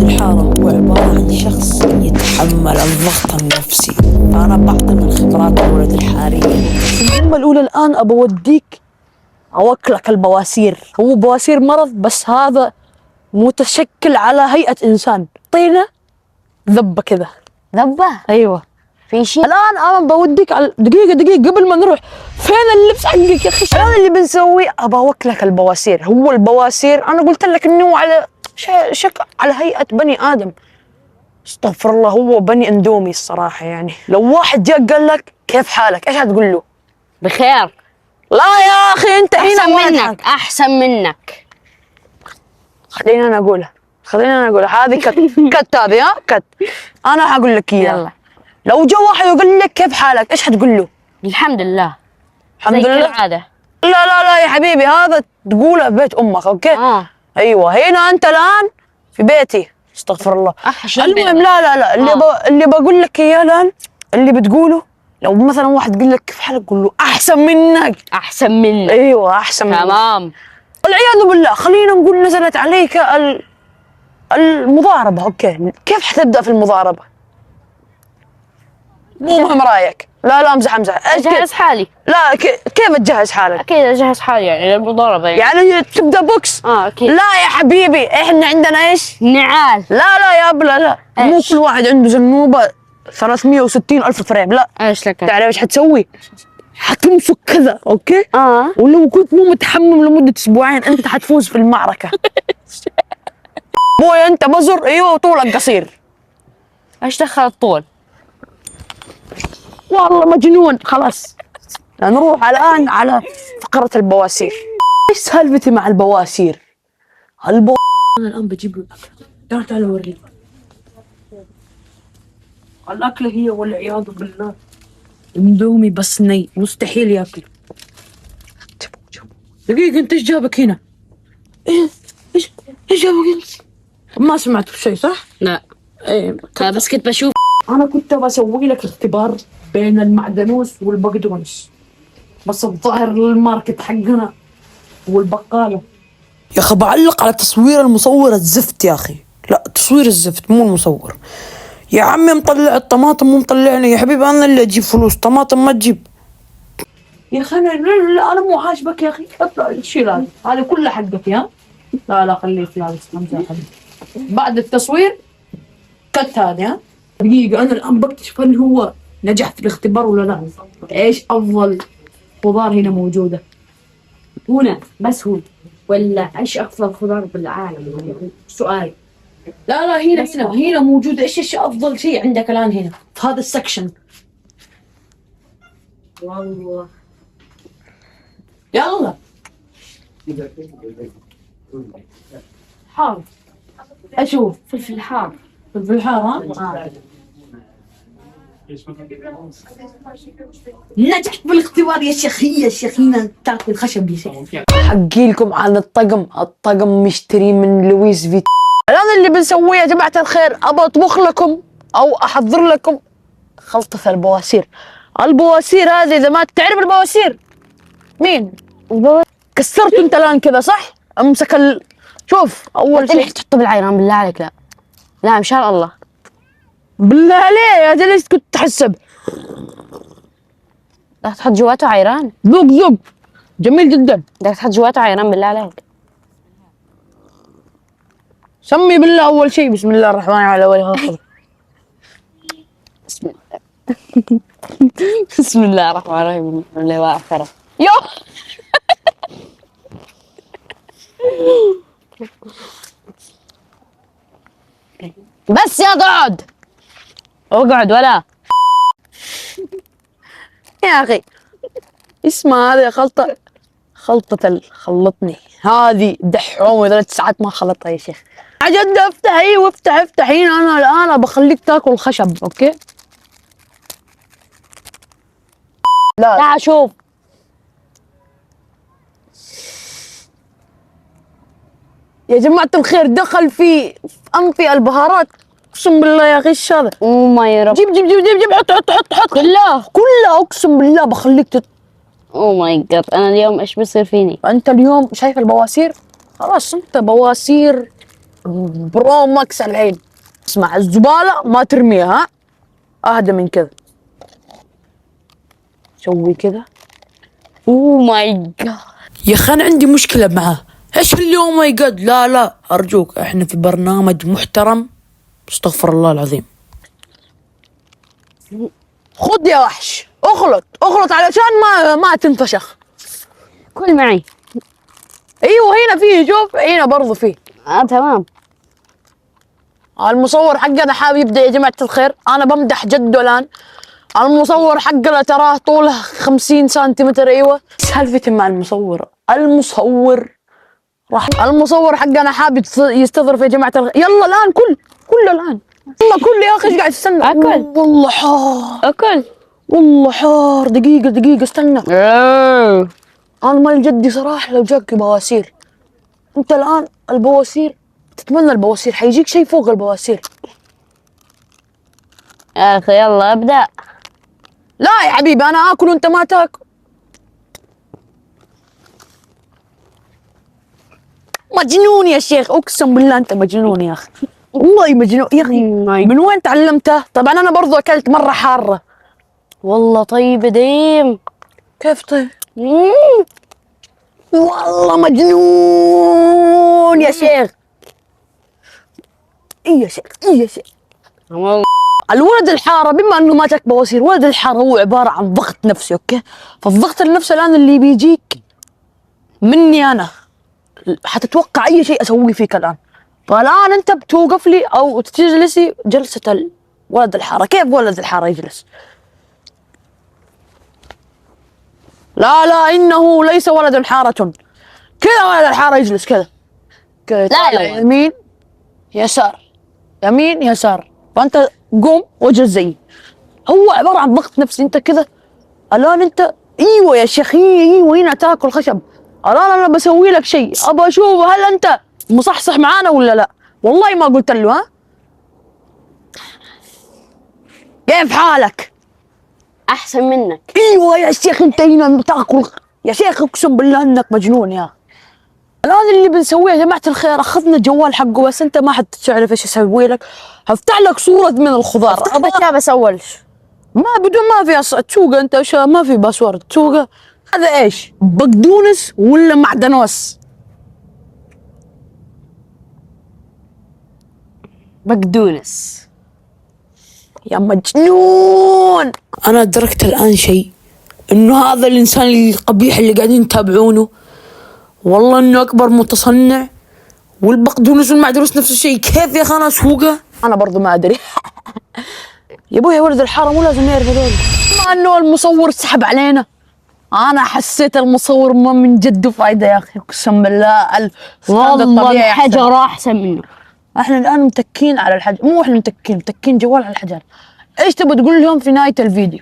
الحارة هو عبارة عن شخص يتحمل الضغط النفسي، فأنا بعطي من خبرات الولد الحارية. المهمة الأولى الآن أبى أوديك أوكلك البواسير. هو بواسير مرض بس هذا متشكل على هيئة إنسان. طينة ذبة كذا. ذبة؟ أيوة في شيء الآن أنا بوديك على دقيقة قبل ما نروح. فين اللبس حقك يا أخي؟ الآن اللي بنسويه أبى أوكلك البواسير. هو البواسير أنا قلت لك إنه على شكل على هيئة بني آدم. استغفر الله، هو بني اندومي الصراحة. يعني لو واحد جاء قال لك كيف حالك ايش هتقول له؟ بخير. لا يا اخي انت هنا احسن منك احسن منك. خليني انا اقولها هذه كت هذه كت. انا هقول لك اياها. يلا. لو جاء واحد يقول لك كيف حالك ايش هتقول له؟ الحمد لله. الحمد زي لله. العادة. لا يا حبيبي، هذا تقوله في بيت امك. اوكي ايوه هنا انت الان في بيتي. استغفر الله. المهم لا اللي بقول لك اياه الان اللي بتقوله لو مثلا واحد قال لك كيف حالك قول له احسن منك. احسن منك. ايوه احسن منك. تمام. والعياذ بالله خلينا نقول نزلت عليك المضاربه. اوكي كيف حتبدا في المضاربه؟ مو مهم رايك. لا امزح اجهز حالي. لا كيف تجهز حالك؟ اكيد اجهز حالي يعني للمضاربة يعني تبدا بوكس. اكيد. لا يا حبيبي احنا عندنا ايش؟ نعال. لا يا ابله لا. مو كل واحد عنده زنوبه 360 الف فريم. لا ايش لك؟ تعرف ايش حتسوي؟ حتنفك كذا. اوكي اه ولو كنت مو متحمم لمده اسبوعين انت حتفوز في المعركه. بوي انت بزر ايوه طولك قصير. ايش دخل الطول؟ والله مجنون. خلاص نروح الان على فقره البواسير. ايش سالفتي مع البواسير؟ انا الان بجيب له الاكل. تعال اوريك الاكله. هي والعياذ بالله اندومي بس ني مستحيل ياكل. دقيقه انت ايش جابك هنا؟ ايش جابك انت؟ ما سمعت بشيء صح؟ لا. ايه بس كنت بشوف. انا كنت بسوي لك اختبار بين المعدنوس والبقدونس، بس الظاهر الماركت حقنا والبقاله. يا اخي بعلق على تصوير المصور الزفت يا اخي. لا تصوير الزفت مو المصور. يا عمي مطلع الطماطم مو مطلعني. يا حبيبي انا اللي اجيب فلوس، طماطم ما تجيب. يا اخي انا مو عاجبك يا اخي. اطلع شيل هذه كلها حقك يا. لا خليك لابس خمسة يا حبيبي. بعد التصوير كت هذه. ها دقيقة أنا الآن بكتشف هل هو نجح في الاختبار ولا لا. إيش أفضل خضار هنا موجودة؟ هنا بس هو ولا ايش افضل خضار بالعالم؟ سؤال. لا هنا موجودة. إيش أفضل شيء عندك الآن هنا في هذا السكشن؟ والله يلا حار. أشوف فلفل حار. فلفل حار. ها نجحت بالاختبار يا شيخينا تاكل خشب يا شيخ. احكي لكم عن الطقم مشتري من لويس فيت. الان اللي بنسويه يا جماعه الخير ابى اطبخ لكم او احضر لكم خلطه البواسير. البواسير هذه اذا ما تعرف البواسير مين كسرته انت الان كذا صح؟ امسك شوف اول شيء تحطه بالعيران بالله عليك. لا ان شاء الله بالله عليه يا جليس كنت تحسب. بدك تحط جواته عيران. ذوق جميل جدا. بدك تحط جواته عيران بالله عليك. سمي بالله اول شيء. بسم الله الرحمن الرحيم. بسم الله. بسم الله الرحمن الرحيم. اللي واخره يو بس يا قعد اقعد ولا يا اخي اسمها هذه خلطني. هذه دحومه 3 ساعات ما خلطها يا شيخ. عجد افتح هنا. انا الان بخليك تاكل خشب. اوكي لا شوف يا جماعه الخير دخل في انفي البهارات. اقسم بالله يا اخي ايش هذا؟ ما يا رب. جيب حط كلها اقسم بالله بخليك او ماي جاد. انا اليوم ايش بصير فيني؟ انت اليوم شايف البواسير؟ خلاص انت بواسير برو ماكس الحين. اسمع، الزبالة ما ترميها، ها؟ اهدى من كذا. سوي كذا. اوه ماي جاد. يا اخي انا عندي مشكلة معاه. ايش اليوم ماي جاد؟ لا ارجوك، احنا في برنامج محترم. استغفر الله العظيم. خذ يا وحش، اخلط علشان ما تنفشخ. كل معي. ايوه هنا فيه، شوف هنا برضو فيه. تمام. المصور حقنا حابب يبدأ يا جماعة الخير، أنا بمدح جده الآن. المصور حقنا تراه طوله 50 سنتيمتر. أيوة سالفتي مع المصور المصور حقنا حابب يستظرف يا جماعة الخير. يلا الآن كل الآن. يلا كل يا أخي، إيش قاعد تستنى؟ أكل. والله حار. أكل. والله حار. دقيقة استنى. أنا مال جدي صراحة لو جاك بواسير. أنت الآن البواسير تتمنى البواسير، حيجيك شيء فوق البواسير. يا أخي يلا ابدأ. لا يا حبيبي انا اكل وانت ما تاكل. مجنون يا شيخ، اقسم بالله انت مجنون يا اخي. والله مجنون يا اخي. من وين تعلمته؟ طبعا انا برضو اكلت مره حاره. والله طيب ديم. كيف طيب؟ والله مجنون يا شيخ. يا شيخ. الولد الحاره بما انه ما جاك بواسير، ولد الحاره هو عباره عن ضغط نفسي، اوكي؟ فالضغط النفسي الان اللي بيجيك مني انا، حتتوقع اي شيء اسويه فيك الان. فالان انت بتوقف لي او تجلسي جلسه ولد الحاره. كيف ولد الحاره يجلس؟ لا انه ليس ولد حاره. كذا ولد الحاره يجلس كذا. لا يمين يسار يمين يسار، فانت قوم واجلس زيي. هو عباره عن ضغط نفسي. انت كذا الان انت. ايوه يا شيخ، ايوه هنا تاكل خشب. الان انا بسوي لك شيء، ابى اشوف هل انت مصحصح معانا ولا لا. والله ما قلت له. ها كيف حالك؟ أحسن منك. ايوه يا شيخ، انت هنا تاكل. يا شيخ اقسم بالله انك مجنون يا اخي. الان اللي بنسويه يا جماعه الخير، اخذنا الجوال حقه بس انت ما حد تعرف ايش اسوي لك. هفتح لك صوره من الخضار. بس أول ما بدون ما في تسوقه انت. ايش ما في باسورد تسوقه. هذا ايش؟ بقدونس ولا معدنوس؟ بقدونس. يا مجنون. انا ادركت الان شيء، انه هذا الانسان القبيح اللي قاعدين تتابعونه والله انه اكبر متصنع. والبقدونس والمعدنوس نفس الشيء. كيف يا اخي انا اسوقه؟ انا برضو ما ادري. يا ابوي ولد الحاره مو لازم يعرف هذول. ما انه المصور سحب علينا. انا حسيت المصور ما من جد فايده يا اخي، اقسم بالله. والله الحجر أحسن منه. احنا الان متكين على الحجر. مو احنا متكين جوال على الحجر. ايش تبغى تقول لهم في نهايه الفيديو؟